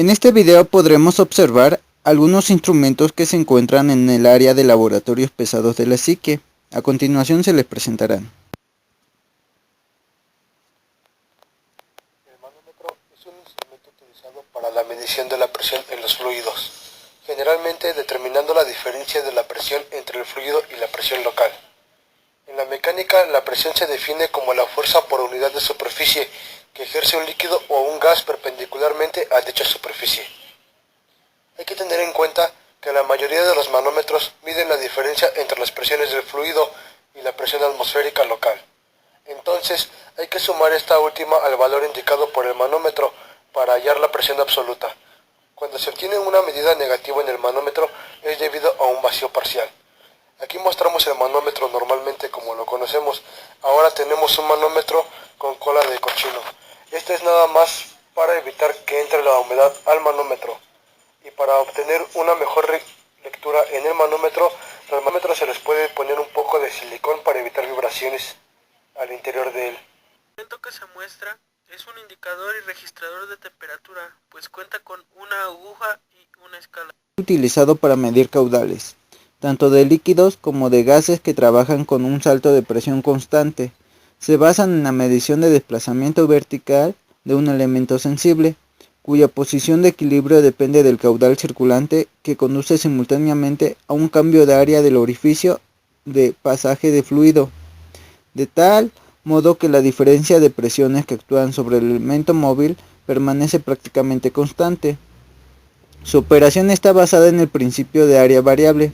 En este video podremos observar algunos instrumentos que se encuentran en el área de laboratorios pesados de la psique. A continuación se les presentarán. El manómetro es un instrumento utilizado para la medición de la presión en los fluidos, generalmente determinando la diferencia de la presión entre el fluido y la presión local. En la mecánica, la presión se define como la fuerza por unidad de superficie que ejerce un líquido o un gas perpendicularmente a dicha superficie. Hay que tener en cuenta que la mayoría de los manómetros miden la diferencia entre las presiones del fluido y la presión atmosférica local. Entonces, hay que sumar esta última al valor indicado por el manómetro para hallar la presión absoluta. Cuando se obtiene una medida negativa en el manómetro es debido a un vacío parcial. Aquí mostramos el manómetro normalmente como lo conocemos. Ahora tenemos un manómetro con cola de cochino. Esto es nada más para evitar que entre la humedad al manómetro. Y para obtener una mejor lectura en el manómetro, al manómetro se les puede poner un poco de silicón para evitar vibraciones al interior de él. El instrumento que se muestra es un indicador y registrador de temperatura, pues cuenta con una aguja y una escala. Utilizado para medir caudales, tanto de líquidos como de gases que trabajan con un salto de presión constante. Se basan en la medición de desplazamiento vertical de un elemento sensible, cuya posición de equilibrio depende del caudal circulante que conduce simultáneamente a un cambio de área del orificio de pasaje de fluido, de tal modo que la diferencia de presiones que actúan sobre el elemento móvil permanece prácticamente constante. Su operación está basada en el principio de área variable,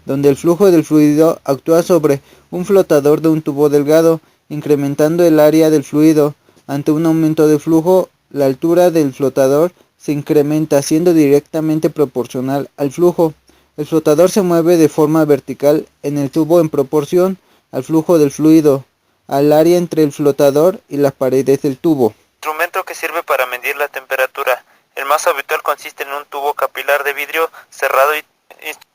donde el flujo del fluido actúa sobre un flotador de un tubo delgado, incrementando el área del fluido. Ante un aumento de flujo, la altura del flotador se incrementa siendo directamente proporcional al flujo. El flotador se mueve de forma vertical en el tubo en proporción al flujo del fluido, al área entre el flotador y las paredes del tubo. Instrumento que sirve para medir la temperatura. El más habitual consiste en un tubo capilar de vidrio cerrado y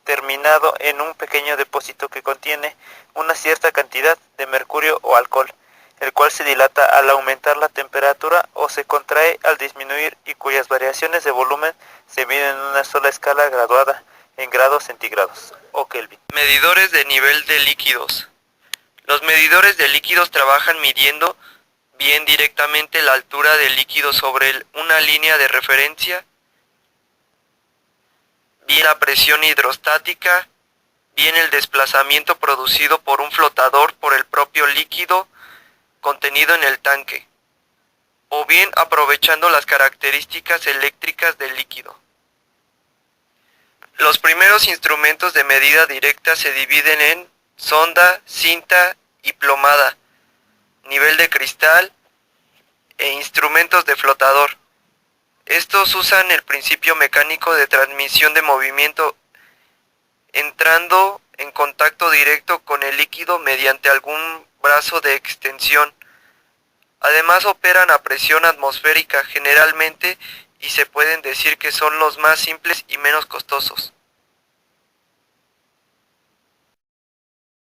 terminado en un pequeño depósito que contiene una cierta cantidad de mercurio o alcohol, el cual se dilata al aumentar la temperatura o se contrae al disminuir y cuyas variaciones de volumen se miden en una sola escala graduada en grados centígrados o Kelvin. Medidores de nivel de líquidos. Los medidores de líquidos trabajan midiendo bien directamente la altura del líquido sobre una línea de referencia, bien la presión hidrostática, bien el desplazamiento producido por un flotador por el propio líquido contenido en el tanque, o bien aprovechando las características eléctricas del líquido. Los primeros instrumentos de medida directa se dividen en sonda, cinta y plomada, nivel de cristal e instrumentos de flotador. Estos usan el principio mecánico de transmisión de movimiento, entrando en contacto directo con el líquido mediante algún brazo de extensión. Además operan a presión atmosférica generalmente y se pueden decir que son los más simples y menos costosos.